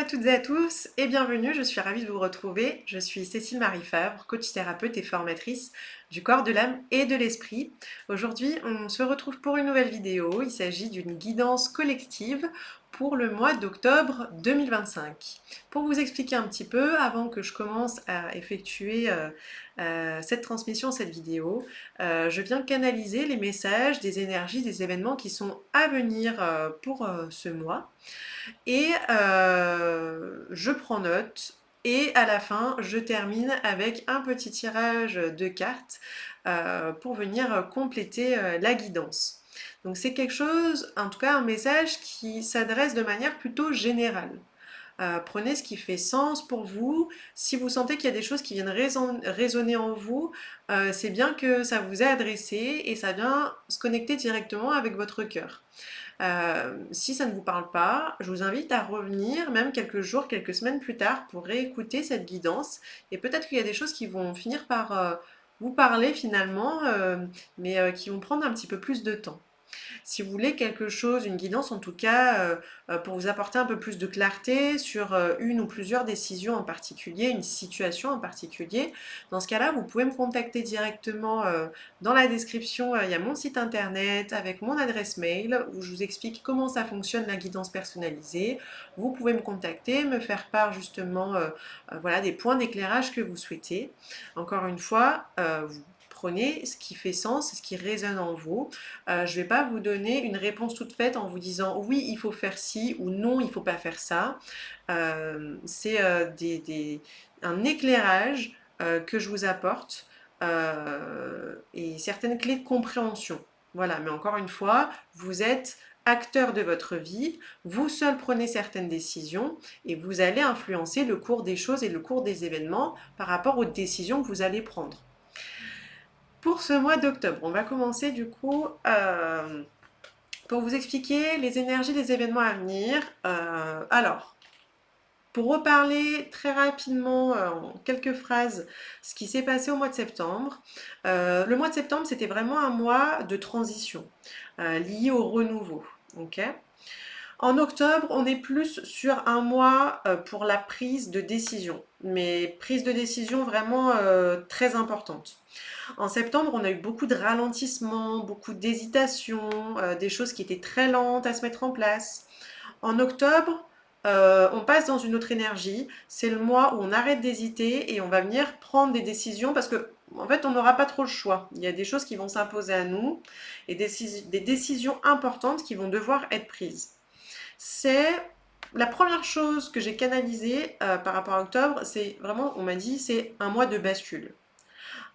à toutes et à tous et bienvenue, je suis ravie de vous retrouver. Je suis Cécile Marie Favre, coach thérapeute et formatrice du corps, de l'âme et de l'esprit. Aujourd'hui, on se retrouve pour une nouvelle vidéo. Il s'agit d'une guidance collective pour le mois d'octobre 2025. Pour vous expliquer un petit peu, avant que je commence à effectuer cette transmission, cette vidéo, je viens canaliser les messages, des énergies, des événements qui sont à venir pour ce mois. Et je prends note. Et à la fin, je termine avec un petit tirage de cartes pour venir compléter la guidance. Donc c'est quelque chose, en tout cas un message qui s'adresse de manière plutôt générale. Prenez ce qui fait sens pour vous. Si vous sentez qu'il y a des choses qui viennent résonner en vous, c'est bien que ça vous est adressé et ça vient se connecter directement avec votre cœur. Si ça ne vous parle pas, je vous invite à revenir même quelques jours, quelques semaines plus tard pour réécouter cette guidance et peut-être qu'il y a des choses qui vont finir par vous parler finalement, mais qui vont prendre un petit peu plus de temps. Si vous voulez quelque chose, une guidance en tout cas, pour vous apporter un peu plus de clarté sur une ou plusieurs décisions en particulier, une situation en particulier, dans ce cas-là, vous pouvez me contacter directement dans la description. Il y a mon site internet avec mon adresse mail où je vous explique comment ça fonctionne la guidance personnalisée. Vous pouvez me contacter, me faire part justement voilà, des points d'éclairage que vous souhaitez. Encore une fois, vous prenez ce qui fait sens, ce qui résonne en vous. Je ne vais pas vous donner une réponse toute faite en vous disant oui, il faut faire ci ou non, il ne faut pas faire ça. C'est un éclairage que je vous apporte et certaines clés de compréhension. Voilà, mais encore une fois, vous êtes acteur de votre vie, vous seul prenez certaines décisions et vous allez influencer le cours des choses et le cours des événements par rapport aux décisions que vous allez prendre. Pour ce mois d'octobre, on va commencer du coup pour vous expliquer les énergies des événements à venir. Alors, pour reparler très rapidement en quelques phrases ce qui s'est passé au mois de septembre, le mois de septembre c'était vraiment un mois de transition lié au renouveau. Okay. En octobre, on est plus sur un mois pour la prise de décision, mais prise de décision vraiment très importante. En septembre, on a eu beaucoup de ralentissements, beaucoup d'hésitations, des choses qui étaient très lentes à se mettre en place. En octobre, on passe dans une autre énergie. C'est le mois où on arrête d'hésiter et on va venir prendre des décisions parce que en fait, on n'aura pas trop le choix. Il y a des choses qui vont s'imposer à nous et des décisions importantes qui vont devoir être prises. C'est la première chose que j'ai canalisée par rapport à octobre, c'est vraiment, on m'a dit, c'est un mois de bascule.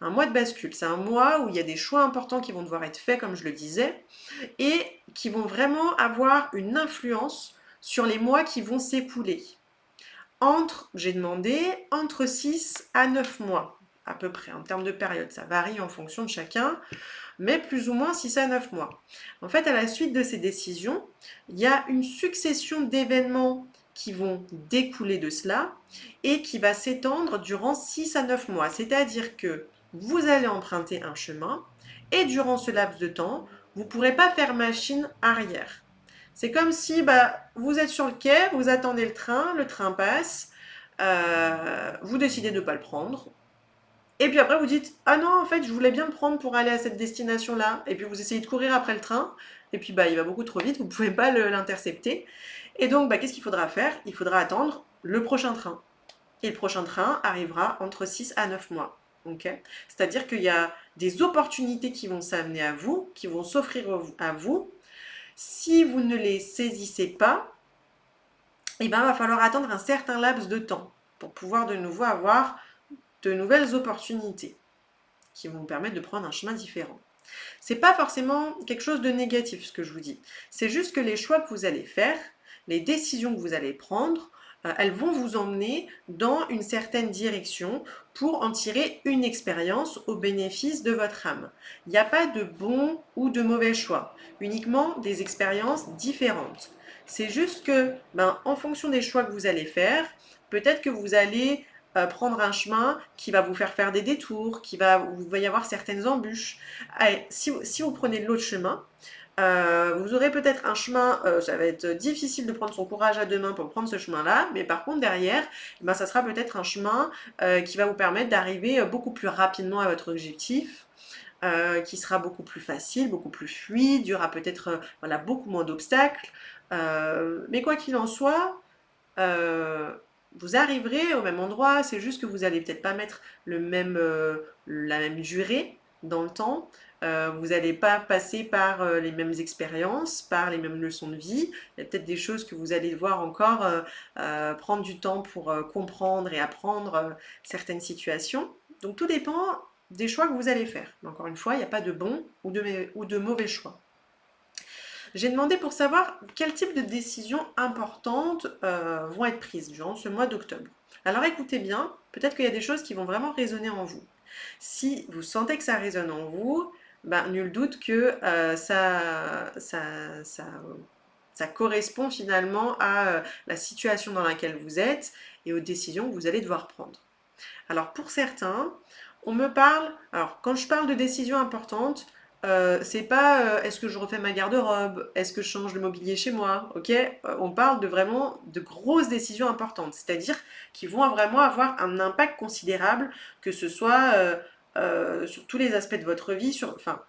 Un mois de bascule, c'est un mois où il y a des choix importants qui vont devoir être faits, comme je le disais, et qui vont vraiment avoir une influence sur les mois qui vont s'écouler. J'ai demandé, entre 6 à 9 mois, à peu près, en termes de période. Ça varie en fonction de chacun, mais plus ou moins 6 à 9 mois. En fait, à la suite de ces décisions, il y a une succession d'événements qui vont découler de cela et qui va s'étendre durant 6 à 9 mois. C'est-à-dire que vous allez emprunter un chemin et durant ce laps de temps, vous ne pourrez pas faire machine arrière. C'est comme si vous êtes sur le quai, vous attendez le train passe, vous décidez de ne pas le prendre, et puis après vous dites ah non en fait je voulais bien le prendre pour aller à cette destination là, et puis vous essayez de courir après le train, et puis il va beaucoup trop vite, vous ne pouvez pas l'intercepter, et donc qu'est-ce qu'il faudra faire? Il faudra attendre le prochain train. Et le prochain train arrivera entre 6 à 9 mois. Okay. C'est-à-dire qu'il y a des opportunités qui vont s'amener à vous, qui vont s'offrir à vous. Si vous ne les saisissez pas, il va falloir attendre un certain laps de temps pour pouvoir de nouveau avoir de nouvelles opportunités qui vont vous permettre de prendre un chemin différent. C'est pas forcément quelque chose de négatif ce que je vous dis. C'est juste que les choix que vous allez faire, les décisions que vous allez prendre, elles vont vous emmener dans une certaine direction pour en tirer une expérience au bénéfice de votre âme. Il n'y a pas de bon ou de mauvais choix, uniquement des expériences différentes. C'est juste que, en fonction des choix que vous allez faire, peut-être que vous allez prendre un chemin qui va vous faire des détours, où il va y avoir certaines embûches. Allez, si vous prenez l'autre chemin, Vous aurez peut-être un chemin, ça va être difficile de prendre son courage à 2 mains pour prendre ce chemin-là, mais par contre derrière, eh ben, ça sera peut-être un chemin qui va vous permettre d'arriver beaucoup plus rapidement à votre objectif, qui sera beaucoup plus facile, beaucoup plus fluide, il y aura peut-être voilà, beaucoup moins d'obstacles. Mais quoi qu'il en soit, euh, vous arriverez au même endroit, c'est juste que vous allez peut-être pas mettre la même durée dans le temps. Vous n'allez pas passer par les mêmes expériences, par les mêmes leçons de vie. Il y a peut-être des choses que vous allez devoir encore prendre du temps pour comprendre et apprendre certaines situations. Donc tout dépend des choix que vous allez faire. Mais encore une fois, il n'y a pas de bon ou de mauvais choix. J'ai demandé pour savoir quel type de décisions importantes vont être prises durant ce mois d'octobre. Alors écoutez bien, peut-être qu'il y a des choses qui vont vraiment résonner en vous. Si vous sentez que ça résonne en vous, ben, nul doute que ça correspond finalement à la situation dans laquelle vous êtes et aux décisions que vous allez devoir prendre. Alors pour certains, on me parle, alors quand je parle de décisions importantes, c'est pas est-ce que je refais ma garde-robe, est-ce que je change le mobilier chez moi, ok? On parle de vraiment de grosses décisions importantes, c'est-à-dire qui vont vraiment avoir un impact considérable, que ce soit sur tous les aspects de votre vie, enfin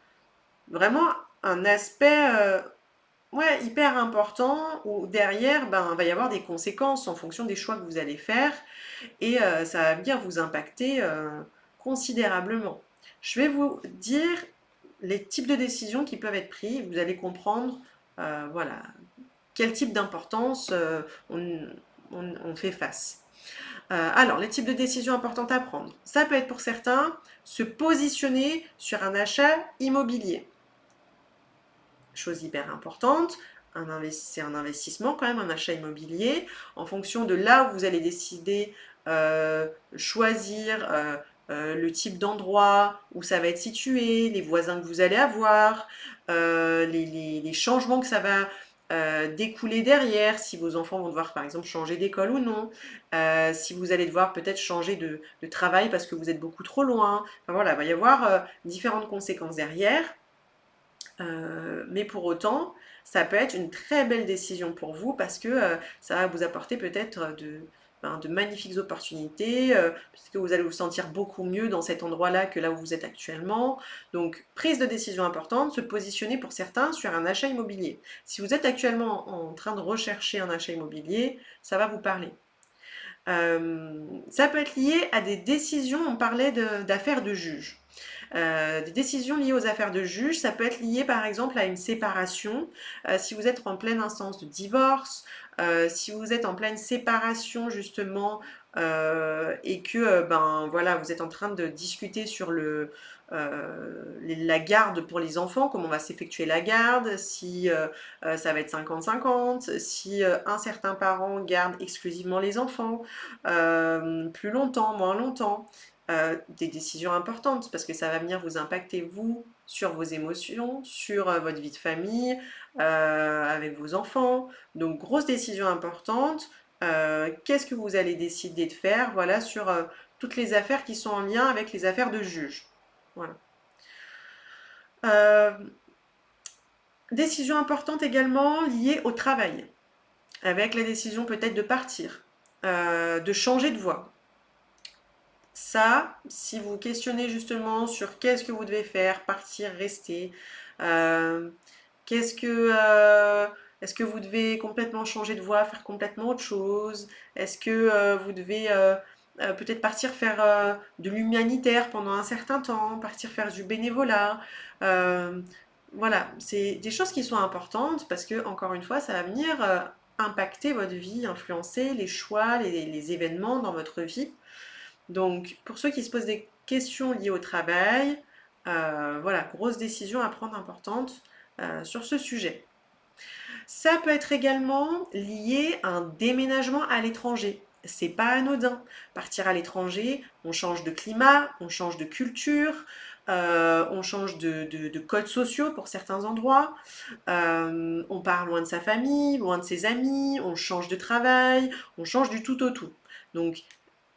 vraiment un aspect ouais, hyper important où derrière, ben, va y avoir des conséquences en fonction des choix que vous allez faire et ça va venir vous impacter considérablement. Je vais vous dire les types de décisions qui peuvent être prises. Vous allez comprendre voilà, quel type d'importance on fait face. Alors, les types de décisions importantes à prendre. Ça peut être pour certains se positionner sur un achat immobilier. Chose hyper importante, c'est un investissement quand même, un achat immobilier. En fonction de là où vous allez décider, choisir le type d'endroit où ça va être situé, les voisins que vous allez avoir, les changements que ça va découler derrière, si vos enfants vont devoir par exemple changer d'école ou non, si vous allez devoir peut-être changer de travail parce que vous êtes beaucoup trop loin. Enfin voilà, il va y avoir différentes conséquences derrière. Mais pour autant, ça peut être une très belle décision pour vous parce que ça va vous apporter peut-être de magnifiques opportunités, puisque vous allez vous sentir beaucoup mieux dans cet endroit-là que là où vous êtes actuellement. Donc, prise de décision importante, se positionner pour certains sur un achat immobilier. Si vous êtes actuellement en train de rechercher un achat immobilier, ça va vous parler. Ça peut être lié à des décisions, on parlait d'affaires de juge. Des décisions liées aux affaires de juge, ça peut être lié par exemple à une séparation, si vous êtes en pleine instance de divorce, si vous êtes en pleine séparation justement et que ben voilà vous êtes en train de discuter sur la garde pour les enfants, comment va s'effectuer la garde, si ça va être 50-50, si un certain parent garde exclusivement les enfants, plus longtemps, moins longtemps. Des décisions importantes parce que ça va venir vous impacter vous sur vos émotions, sur votre vie de famille, avec vos enfants. Donc grosse décision importante. Qu'est-ce que vous allez décider de faire? Voilà sur toutes les affaires qui sont en lien avec les affaires de juge. Voilà. Euh, décision importante également liée au travail, avec la décision peut-être de partir, de changer de voie. Ça, si vous questionnez justement sur qu'est-ce que vous devez faire, partir, rester, euh, qu'est-ce que, est-ce que vous devez complètement changer de voie, faire complètement autre chose? Est-ce que vous devez peut-être partir faire de l'humanitaire pendant un certain temps, partir faire du bénévolat? Euh, voilà, c'est des choses qui sont importantes parce que, encore une fois, ça va venir impacter votre vie, influencer les choix, les événements dans votre vie. Donc, pour ceux qui se posent des questions liées au travail, voilà, grosse décision à prendre importante sur ce sujet. Ça peut être également lié à un déménagement à l'étranger. C'est pas anodin. Partir à l'étranger, on change de climat, on change de culture, on change de codes sociaux pour certains endroits, on part loin de sa famille, loin de ses amis, on change de travail, on change du tout au tout. Donc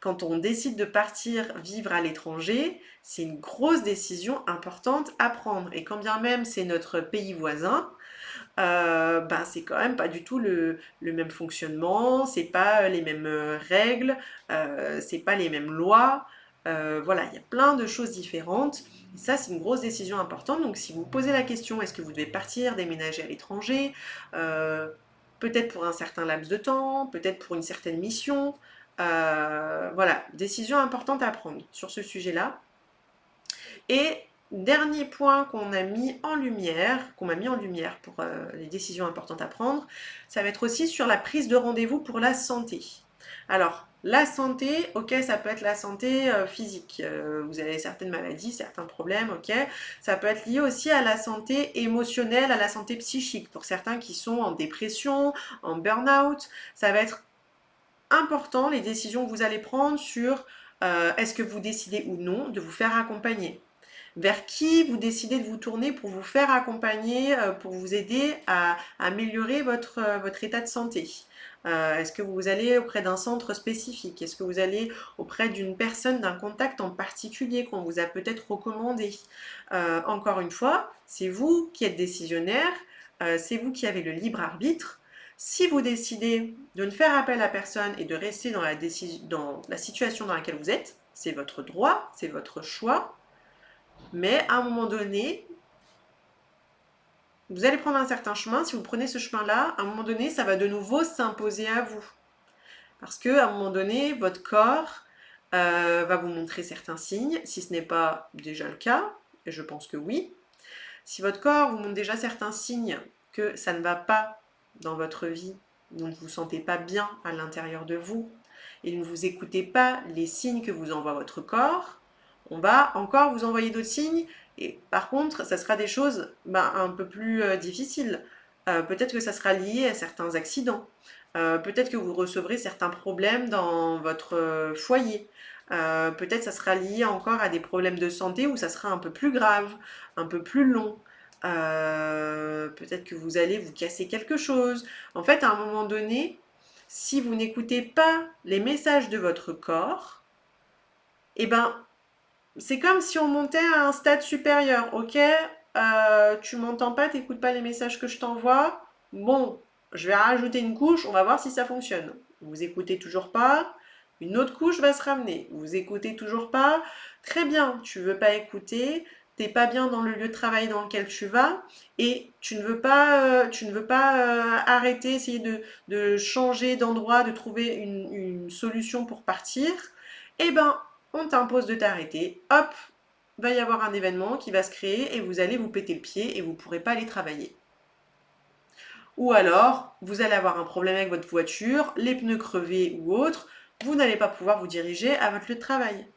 quand on décide de partir vivre à l'étranger, c'est une grosse décision importante à prendre. Et quand bien même c'est notre pays voisin, ben, c'est quand même pas du tout le même fonctionnement, c'est pas les mêmes règles, c'est pas les mêmes lois. Voilà, il y a plein de choses différentes. Et ça, c'est une grosse décision importante. Donc, si vous posez la question, est-ce que vous devez partir, déménager à l'étranger, euh, peut-être pour un certain laps de temps, peut-être pour une certaine mission, voilà, décision importante à prendre sur ce sujet-là. Et dernier point qu'on a mis en lumière, qu'on m'a mis en lumière pour les décisions importantes à prendre, ça va être aussi sur la prise de rendez-vous pour la santé. Alors, la santé, ok, ça peut être la santé physique. Vous avez certaines maladies, certains problèmes, ok. Ça peut être lié aussi à la santé émotionnelle, à la santé psychique. Pour certains qui sont en dépression, en burn-out, ça va être important les décisions que vous allez prendre sur est-ce que vous décidez ou non de vous faire accompagner. Vers qui vous décidez de vous tourner pour vous faire accompagner, pour vous aider à améliorer votre état de santé. Est-ce que vous allez auprès d'un centre spécifique? Est-ce que vous allez auprès d'une personne, d'un contact en particulier qu'on vous a peut-être recommandé? Encore une fois, c'est vous qui êtes décisionnaire, c'est vous qui avez le libre arbitre. Si vous décidez de ne faire appel à personne et de rester dans la situation dans laquelle vous êtes, c'est votre droit, c'est votre choix. Mais à un moment donné, vous allez prendre un certain chemin. Si vous prenez ce chemin-là, à un moment donné, ça va de nouveau s'imposer à vous. Parce qu'à un moment donné, votre corps va vous montrer certains signes, si ce n'est pas déjà le cas, et je pense que oui. Si votre corps vous montre déjà certains signes que ça ne va pas dans votre vie, donc vous ne vous sentez pas bien à l'intérieur de vous, et ne vous écoutez pas les signes que vous envoie votre corps, on va encore vous envoyer d'autres signes, et par contre, ça sera des choses un peu plus difficiles. Peut-être que ça sera lié à certains accidents. Peut-être que vous recevrez certains problèmes dans votre foyer. Peut-être ça sera lié encore à des problèmes de santé où ça sera un peu plus grave, un peu plus long. Peut-être que vous allez vous casser quelque chose. En fait, à un moment donné, si vous n'écoutez pas les messages de votre corps, eh ben, c'est comme si on montait à un stade supérieur. Ok, tu m'entends pas, t'écoutes pas les messages que je t'envoie. Bon, je vais rajouter une couche, on va voir si ça fonctionne. Vous écoutez toujours pas, une autre couche va se ramener. Vous écoutez toujours pas, très bien, tu veux pas écouter, t'es pas bien dans le lieu de travail dans lequel tu vas et tu ne veux pas arrêter, essayer de changer d'endroit, de trouver une solution pour partir. Eh ben, on t'impose de t'arrêter. Hop, va y avoir un événement qui va se créer et vous allez vous péter le pied et vous ne pourrez pas aller travailler. Ou alors, vous allez avoir un problème avec votre voiture, les pneus crevés ou autres, vous n'allez pas pouvoir vous diriger à votre lieu de travail.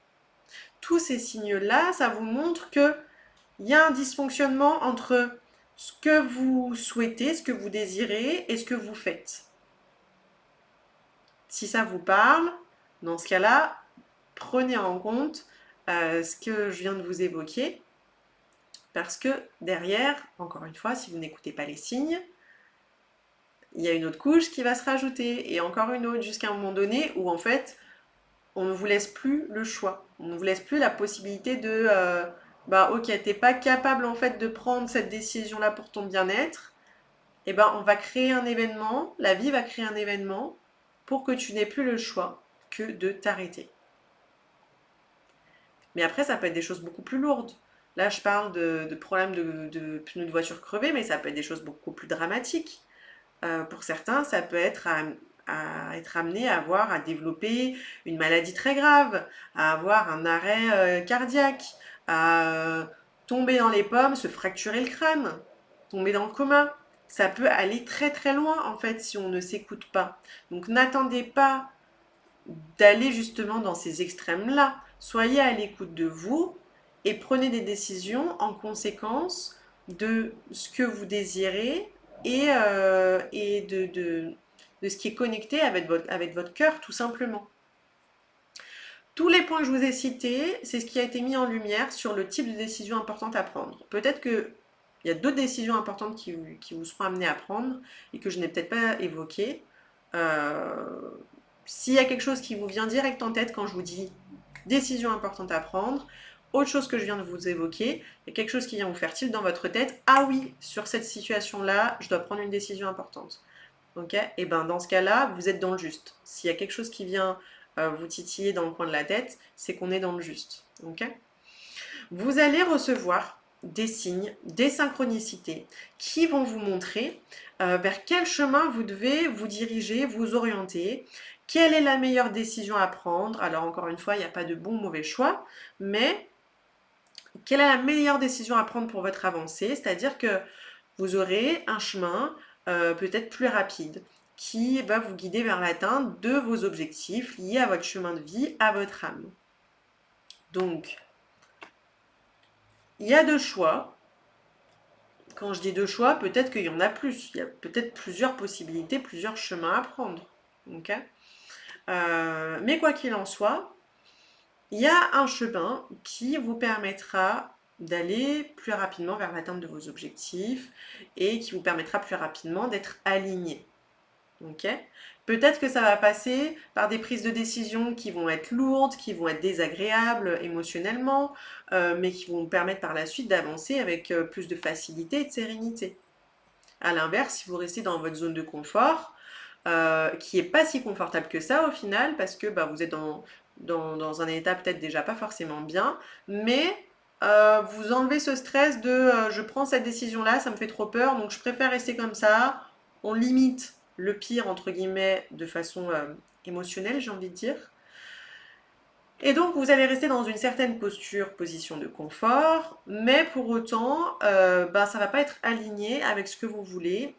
Tous ces signes-là, ça vous montre qu'il y a un dysfonctionnement entre ce que vous souhaitez, ce que vous désirez et ce que vous faites. Si ça vous parle, dans ce cas-là, prenez en compte ce que je viens de vous évoquer, parce que derrière, encore une fois, si vous n'écoutez pas les signes, il y a une autre couche qui va se rajouter, et encore une autre, jusqu'à un moment donné où en fait, on ne vous laisse plus le choix, on ne vous laisse plus la possibilité de ok, t'es pas capable en fait de prendre cette décision-là pour ton bien-être, et on va créer un événement, la vie va créer un événement pour que tu n'aies plus le choix que de t'arrêter. Mais après, ça peut être des choses beaucoup plus lourdes. Là, je parle de problèmes de pneus de voiture crevés, mais ça peut être des choses beaucoup plus dramatiques. Pour certains, ça peut être à être amené à développer une maladie très grave, à avoir un arrêt cardiaque, à tomber dans les pommes, se fracturer le crâne, tomber dans le coma. Ça peut aller très très loin en fait si on ne s'écoute pas. Donc n'attendez pas d'aller justement dans ces extrêmes-là. Soyez à l'écoute de vous et prenez des décisions en conséquence de ce que vous désirez et de ce qui est connecté avec votre cœur, tout simplement. Tous les points que je vous ai cités, c'est ce qui a été mis en lumière sur le type de décision importante à prendre. Peut-être qu'il y a d'autres décisions importantes qui vous seront amenées à prendre et que je n'ai peut-être pas évoquées. s'il y a quelque chose qui vous vient direct en tête quand je vous dis décision importante à prendre, autre chose que je viens de vous évoquer, il y a quelque chose qui vient vous faire tilt dans votre tête, ah oui, sur cette situation-là, je dois prendre une décision importante. Ok. Et ben dans ce cas-là, vous êtes dans le juste. S'il y a quelque chose qui vient vous titiller dans le coin de la tête, c'est qu'on est dans le juste. Ok. Vous allez recevoir des signes, des synchronicités qui vont vous montrer vers quel chemin vous devez vous diriger, vous orienter, quelle est la meilleure décision à prendre. Alors encore une fois, il n'y a pas de bon ou mauvais choix, mais quelle est la meilleure décision à prendre pour votre avancée, c'est-à-dire que vous aurez un chemin peut-être plus rapide qui va vous guider vers l'atteinte de vos objectifs liés à votre chemin de vie, à votre âme. Donc, il y a deux choix. Quand je dis deux choix, peut-être qu'il y en a plus. Il y a peut-être plusieurs possibilités, plusieurs chemins à prendre. Okay. Mais quoi qu'il en soit, il y a un chemin qui vous permettra d'aller plus rapidement vers l'atteinte de vos objectifs et qui vous permettra plus rapidement d'être aligné. Okay. Peut-être que ça va passer par des prises de décision qui vont être lourdes, qui vont être désagréables émotionnellement, mais qui vont vous permettre par la suite d'avancer avec plus de facilité et de sérénité. À l'inverse, si vous restez dans votre zone de confort, qui n'est pas si confortable que ça au final, parce que bah, vous êtes dans un état peut-être déjà pas forcément bien, mais vous enlevez ce stress de je prends cette décision-là, ça me fait trop peur, donc je préfère rester comme ça, on limite le pire entre guillemets de façon émotionnelle, j'ai envie de dire. Et donc vous allez rester dans une certaine posture, position de confort, mais pour autant, ben, ça ne va pas être aligné avec ce que vous voulez.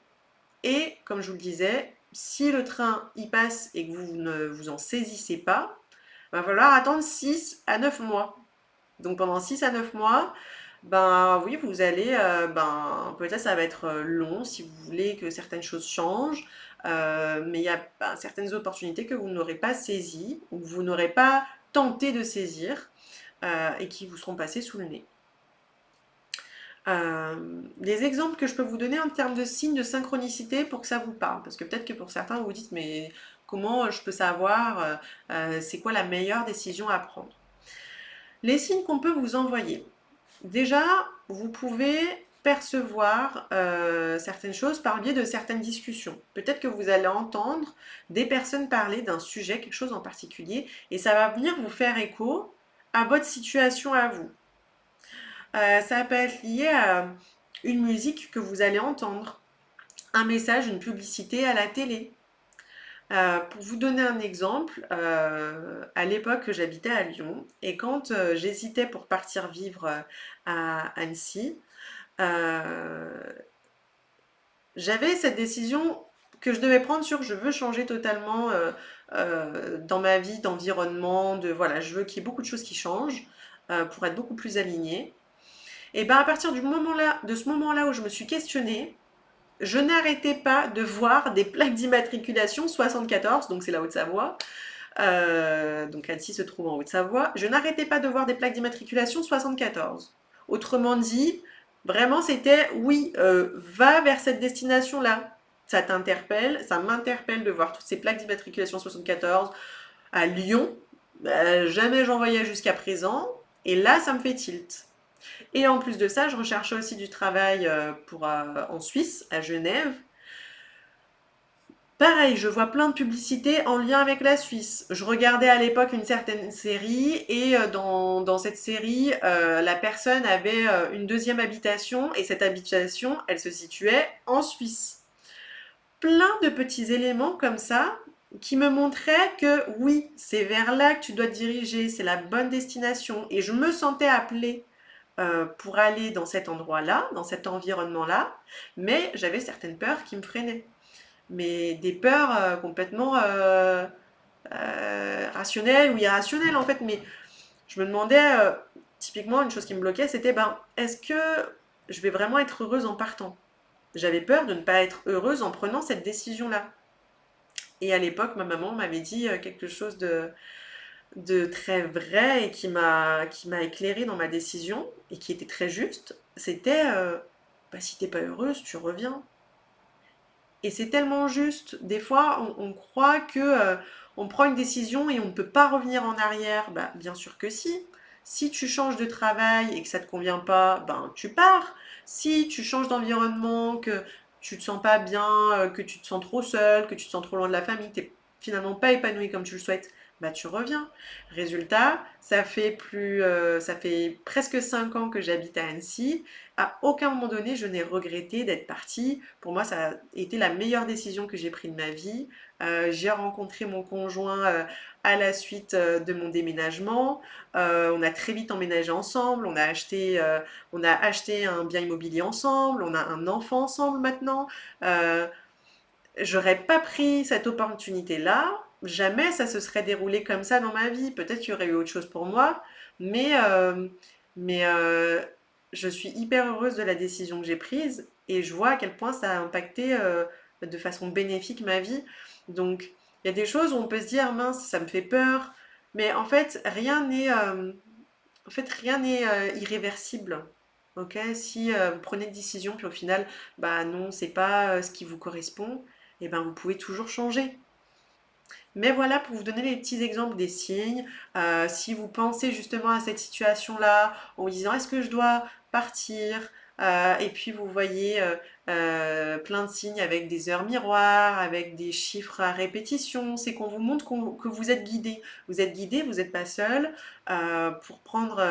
Et comme je vous le disais, si le train y passe et que vous ne vous en saisissez pas, il va falloir attendre 6 à 9 mois. Donc pendant 6 à 9 mois, ben oui, vous allez, ben peut-être ça va être long si vous voulez que certaines choses changent, mais il y a ben, certaines opportunités que vous n'aurez pas saisies ou que vous n'aurez pas tenté de saisir et qui vous seront passées sous le nez. Des exemples que je peux vous donner en termes de signes de synchronicité pour que ça vous parle, parce que peut-être que pour certains vous vous dites mais comment je peux savoir c'est quoi la meilleure décision à prendre. Les signes qu'on peut vous envoyer. Déjà, vous pouvez percevoir certaines choses par le biais de certaines discussions. Peut-être que vous allez entendre des personnes parler d'un sujet, quelque chose en particulier, et ça va venir vous faire écho à votre situation à vous. Ça peut être lié à une musique que vous allez entendre, un message, une publicité à la télé. Pour vous donner un exemple, à l'époque j'habitais à Lyon et quand j'hésitais pour partir vivre à Annecy, j'avais cette décision que je devais prendre sur je veux changer totalement dans ma vie d'environnement, de voilà, je veux qu'il y ait beaucoup de choses qui changent pour être beaucoup plus alignée. Et bien à partir de ce moment-là où je me suis questionnée, je n'arrêtais pas de voir des plaques d'immatriculation 74, donc c'est la Haute-Savoie, donc Annecy se trouve en Haute-Savoie, je n'arrêtais pas de voir des plaques d'immatriculation 74. Autrement dit, vraiment c'était oui, va vers cette destination-là. Ça t'interpelle, ça m'interpelle de voir toutes ces plaques d'immatriculation 74 à Lyon. Jamais j'en voyais jusqu'à présent, et là ça me fait tilt. Et en plus de ça, je recherchais aussi du travail en Suisse, à Genève. Pareil, je vois plein de publicités en lien avec la Suisse. Je regardais à l'époque une certaine série et dans cette série, la personne avait une deuxième habitation et cette habitation, elle se situait en Suisse. Plein de petits éléments comme ça qui me montraient que oui, c'est vers là que tu dois te diriger, c'est la bonne destination. Et je me sentais appelée pour aller dans cet endroit-là, dans cet environnement-là, mais j'avais certaines peurs qui me freinaient. Mais des peurs complètement rationnelles ou irrationnelles en fait. Mais je me demandais, typiquement, une chose qui me bloquait, c'était est-ce que je vais vraiment être heureuse en partant? J'avais peur de ne pas être heureuse en prenant cette décision-là. Et à l'époque, ma maman m'avait dit quelque chose de très vrai et qui m'a éclairée dans ma décision et qui était très juste, c'était si t'es pas heureuse, tu reviens. Et c'est tellement juste. Des fois, on croit que on prend une décision et on ne peut pas revenir en arrière. Bah, bien sûr que si. Si tu changes de travail et que ça ne te convient pas, ben, tu pars. Si tu changes d'environnement, que tu te sens pas bien, que tu te sens trop seul, que tu te sens trop loin de la famille, que tu n'es finalement pas épanoui comme tu le souhaites, bah tu reviens. Résultat, ça fait presque 5 ans que j'habite à Annecy. À aucun moment donné, je n'ai regretté d'être partie. Pour moi, ça a été la meilleure décision que j'ai prise de ma vie. J'ai rencontré mon conjoint à la suite de mon déménagement. On a très vite emménagé ensemble. On a acheté un bien immobilier ensemble. On a un enfant ensemble maintenant. Euh, J'aurais pas pris cette opportunité-là, jamais ça se serait déroulé comme ça dans ma vie. Peut-être qu'il y aurait eu autre chose pour moi, mais, euh, mais je suis hyper heureuse de la décision que j'ai prise et je vois à quel point ça a impacté de façon bénéfique ma vie. Donc, il y a des choses où on peut se dire, mince, ça me fait peur, mais en fait, rien n'est irréversible. Ok, si vous prenez une décision puis au final, bah non, c'est pas ce qui vous correspond, et ben vous pouvez toujours changer. Mais voilà pour vous donner les petits exemples des signes. Si vous pensez justement à cette situation-là, en vous disant est-ce que je dois partir. Et puis vous voyez plein de signes avec des heures miroirs, avec des chiffres à répétition, c'est qu'on vous montre que vous êtes guidé. Vous êtes guidé, vous n'êtes pas seul pour prendre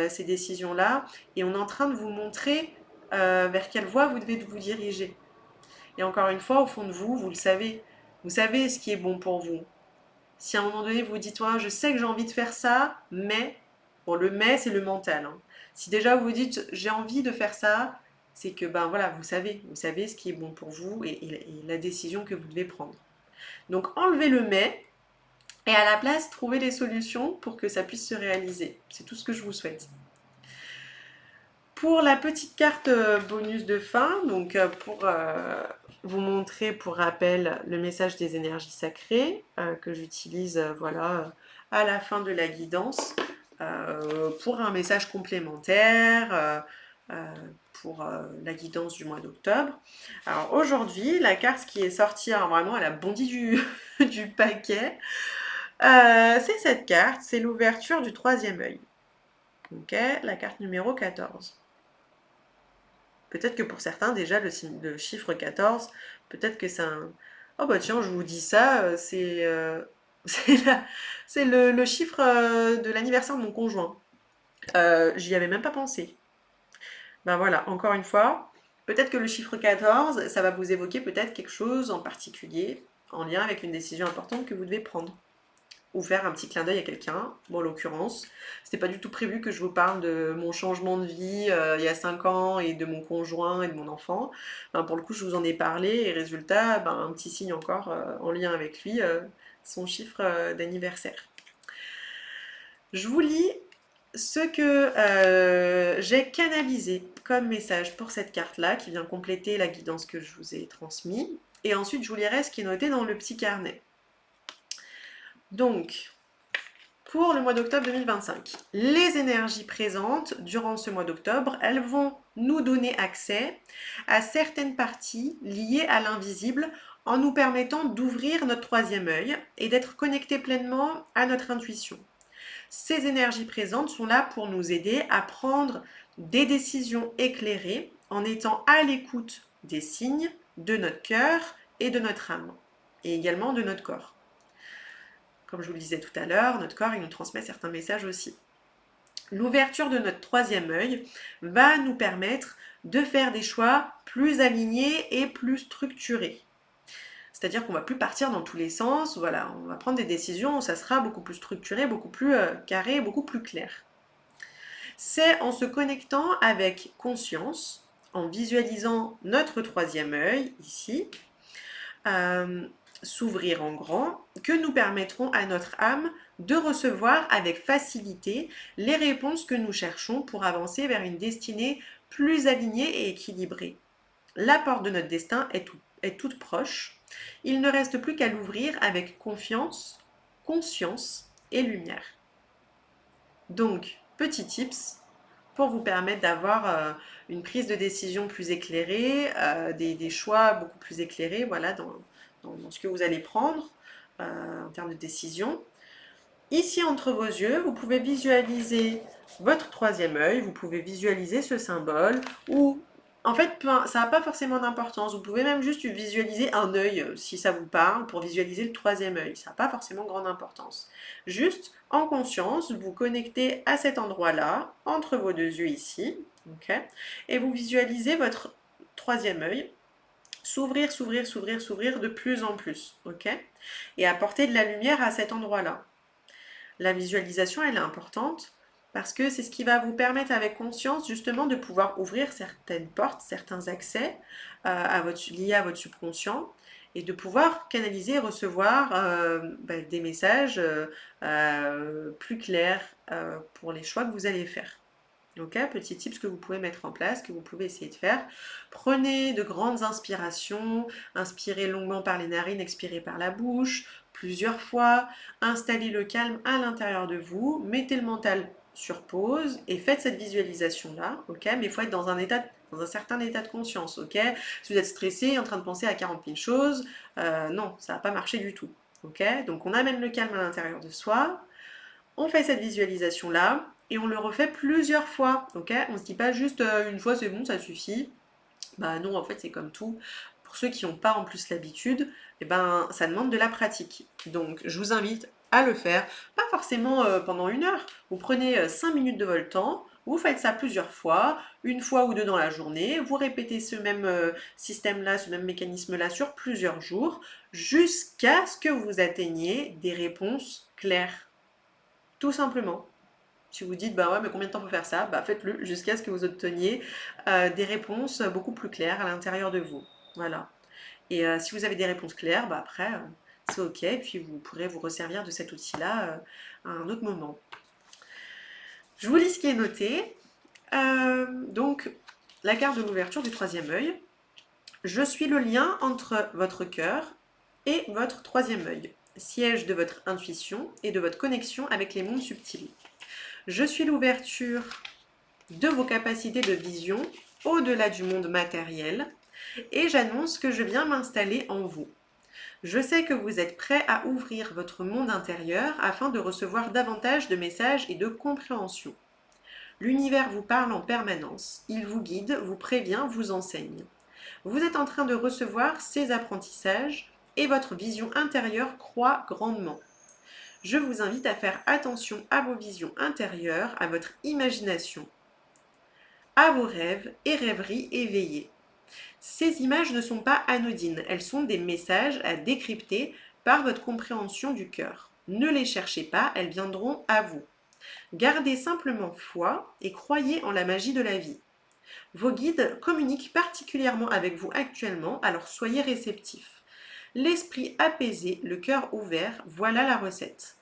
ces décisions-là. Et on est en train de vous montrer vers quelle voie vous devez vous diriger. Et encore une fois, au fond de vous, vous le savez. Vous savez ce qui est bon pour vous. Si à un moment donné, vous vous dites, ouais, je sais que j'ai envie de faire ça, mais, bon, le mais, c'est le mental, hein. Si déjà vous vous dites, j'ai envie de faire ça, c'est que, ben voilà, vous savez ce qui est bon pour vous et la décision que vous devez prendre. Donc, enlevez le mais et à la place, trouvez les solutions pour que ça puisse se réaliser. C'est tout ce que je vous souhaite. Pour la petite carte bonus de fin, donc pour vous montrer pour rappel le message des énergies sacrées que j'utilise voilà, à la fin de la guidance pour un message complémentaire pour la guidance du mois d'octobre. Alors aujourd'hui, la carte qui est sortie, alors vraiment elle a bondi du paquet, c'est cette carte, c'est l'ouverture du troisième œil. Ok, la carte numéro 14. Peut-être que pour certains, déjà, le chiffre 14, peut-être que c'est un... Oh bah tiens, je vous dis ça, c'est c'est le chiffre de l'anniversaire de mon conjoint. J'y avais même pas pensé. Ben voilà, encore une fois, peut-être que le chiffre 14, ça va vous évoquer peut-être quelque chose en particulier, en lien avec une décision importante que vous devez prendre ou faire un petit clin d'œil à quelqu'un. Bon, en l'occurrence, c'était pas du tout prévu que je vous parle de mon changement de vie il y a 5 ans et de mon conjoint et de mon enfant. Ben, pour le coup, je vous en ai parlé et résultat, ben, un petit signe encore en lien avec lui, son chiffre d'anniversaire. Je vous lis ce que j'ai canalisé comme message pour cette carte-là, qui vient compléter la guidance que je vous ai transmise. Et ensuite, je vous lirai ce qui est noté dans le petit carnet. Donc, pour le mois d'octobre 2025, les énergies présentes durant ce mois d'octobre, elles vont nous donner accès à certaines parties liées à l'invisible en nous permettant d'ouvrir notre troisième œil et d'être connectés pleinement à notre intuition. Ces énergies présentes sont là pour nous aider à prendre des décisions éclairées en étant à l'écoute des signes de notre cœur et de notre âme, et également de notre corps. Comme je vous le disais tout à l'heure, notre corps il nous transmet certains messages aussi. L'ouverture de notre troisième œil va nous permettre de faire des choix plus alignés et plus structurés. C'est-à-dire qu'on ne va plus partir dans tous les sens, voilà, on va prendre des décisions où ça sera beaucoup plus structuré, beaucoup plus carré, beaucoup plus clair. C'est en se connectant avec conscience, en visualisant notre troisième œil ici, s'ouvrir en grand, que nous permettrons à notre âme de recevoir avec facilité les réponses que nous cherchons pour avancer vers une destinée plus alignée et équilibrée. La porte de notre destin est toute proche. Il ne reste plus qu'à l'ouvrir avec confiance, conscience et lumière. Donc, petit tips pour vous permettre d'avoir une prise de décision plus éclairée, des choix beaucoup plus éclairés voilà, dans ce que vous allez prendre. en termes de décision. Ici, entre vos yeux, vous pouvez visualiser votre troisième œil, vous pouvez visualiser ce symbole, ou en fait, ça n'a pas forcément d'importance. Vous pouvez même juste visualiser un œil, si ça vous parle, pour visualiser le troisième œil. Ça n'a pas forcément grande importance. Juste, en conscience, vous connectez à cet endroit-là, entre vos deux yeux ici, ok, et vous visualisez votre troisième œil s'ouvrir, s'ouvrir, s'ouvrir, s'ouvrir de plus en plus, ok, et apporter de la lumière à cet endroit-là. La visualisation, elle est importante parce que c'est ce qui va vous permettre avec conscience justement de pouvoir ouvrir certaines portes, certains accès liés à votre subconscient et de pouvoir canaliser et recevoir des messages plus clairs pour les choix que vous allez faire. Ok, petit tips que vous pouvez mettre en place, que vous pouvez essayer de faire. Prenez de grandes inspirations, inspirez longuement par les narines, expirez par la bouche, plusieurs fois. Installez le calme à l'intérieur de vous, mettez le mental sur pause et faites cette visualisation-là, ok. Mais il faut être dans un certain état de conscience, ok. Si vous êtes stressé, en train de penser à 40 000 choses, non, ça va pas marcher du tout, ok. Donc on amène le calme à l'intérieur de soi, on fait cette visualisation-là et on le refait plusieurs fois, ok. On ne se dit pas juste une fois c'est bon, ça suffit. Bah non, en fait c'est comme tout. Pour ceux qui n'ont pas en plus l'habitude, eh ben, ça demande de la pratique. Donc je vous invite à le faire, pas forcément pendant 1 heure. Vous prenez 5 minutes de votre temps, vous faites ça plusieurs fois, une fois ou deux dans la journée, vous répétez ce même système-là, ce même mécanisme-là sur plusieurs jours, jusqu'à ce que vous atteigniez des réponses claires. Tout simplement. Si vous dites, bah ouais, mais combien de temps faut faire ça? Bah faites-le jusqu'à ce que vous obteniez des réponses beaucoup plus claires à l'intérieur de vous. Voilà. Et si vous avez des réponses claires, bah après, c'est ok. Et puis vous pourrez vous resservir de cet outil-là à un autre moment. Je vous lis ce qui est noté. Donc, la carte de l'ouverture du troisième œil. Je suis le lien entre votre cœur et votre troisième œil, siège de votre intuition et de votre connexion avec les mondes subtils. Je suis l'ouverture de vos capacités de vision au-delà du monde matériel et j'annonce que je viens m'installer en vous. Je sais que vous êtes prêt à ouvrir votre monde intérieur afin de recevoir davantage de messages et de compréhension. L'univers vous parle en permanence, il vous guide, vous prévient, vous enseigne. Vous êtes en train de recevoir ces apprentissages et votre vision intérieure croît grandement. Je vous invite à faire attention à vos visions intérieures, à votre imagination, à vos rêves et rêveries éveillées. Ces images ne sont pas anodines, elles sont des messages à décrypter par votre compréhension du cœur. Ne les cherchez pas, elles viendront à vous. Gardez simplement foi et croyez en la magie de la vie. Vos guides communiquent particulièrement avec vous actuellement, alors soyez réceptifs. L'esprit apaisé, le cœur ouvert, voilà la recette.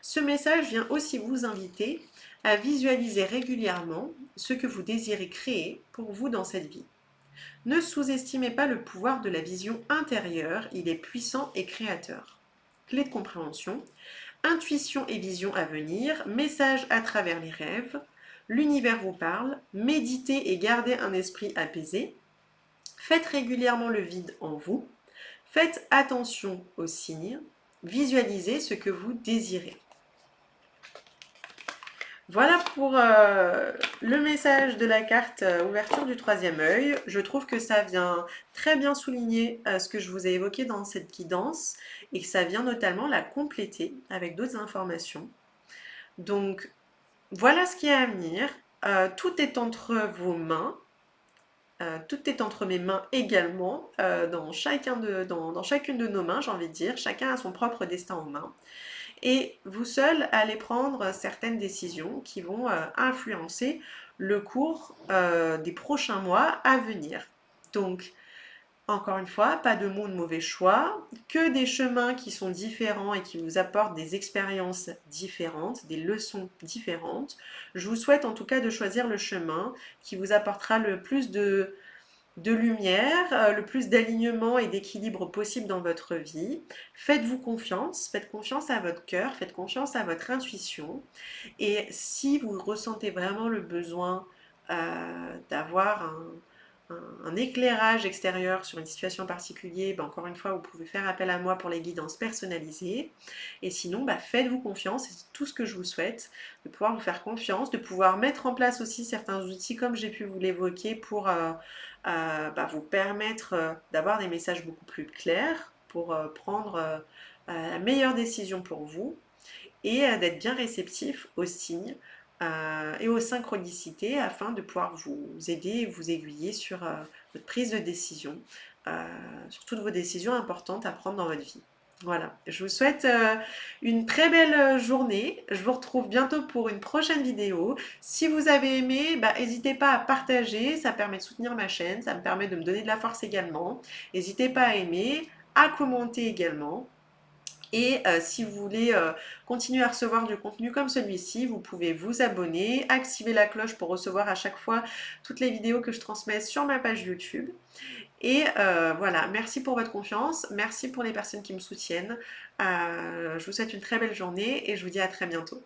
Ce message vient aussi vous inviter à visualiser régulièrement ce que vous désirez créer pour vous dans cette vie. Ne sous-estimez pas le pouvoir de la vision intérieure, il est puissant et créateur. Clé de compréhension, intuition et vision à venir, message à travers les rêves, l'univers vous parle, méditez et gardez un esprit apaisé, faites régulièrement le vide en vous, faites attention aux signes, visualisez ce que vous désirez. Voilà pour le message de la carte ouverture du troisième œil. Je trouve que ça vient très bien souligner ce que je vous ai évoqué dans cette guidance et que ça vient notamment la compléter avec d'autres informations. Donc voilà ce qui est à venir. Tout est entre vos mains. Tout est entre mes mains également, dans chacune de nos mains, j'ai envie de dire. Chacun a son propre destin en main. Et vous seul allez prendre certaines décisions qui vont influencer le cours des prochains mois à venir. Donc, encore une fois, pas de mots de mauvais choix, que des chemins qui sont différents et qui vous apportent des expériences différentes, des leçons différentes. Je vous souhaite en tout cas de choisir le chemin qui vous apportera le plus de lumière, le plus d'alignement et d'équilibre possible dans votre vie. Faites-vous confiance, faites confiance à votre cœur, faites confiance à votre intuition. Et si vous ressentez vraiment le besoin d'avoir un éclairage extérieur sur une situation particulière, ben, encore une fois, vous pouvez faire appel à moi pour les guidances personnalisées. Et sinon, bah, faites-vous confiance, c'est tout ce que je vous souhaite, de pouvoir vous faire confiance, de pouvoir mettre en place aussi certains outils, comme j'ai pu vous l'évoquer, pour bah, vous permettre d'avoir des messages beaucoup plus clairs, pour prendre la meilleure décision pour vous et d'être bien réceptif aux signes et aux synchronicités afin de pouvoir vous aider et vous aiguiller sur votre prise de décision, sur toutes vos décisions importantes à prendre dans votre vie. Voilà, je vous souhaite une très belle journée. Je vous retrouve bientôt pour une prochaine vidéo. Si vous avez aimé, bah, n'hésitez pas à partager, ça permet de soutenir ma chaîne, ça me permet de me donner de la force également. N'hésitez pas à aimer, à commenter également. Et si vous voulez continuer à recevoir du contenu comme celui-ci, vous pouvez vous abonner, activer la cloche pour recevoir à chaque fois toutes les vidéos que je transmets sur ma page YouTube. Et voilà, merci pour votre confiance, merci pour les personnes qui me soutiennent. Je vous souhaite une très belle journée et je vous dis à très bientôt.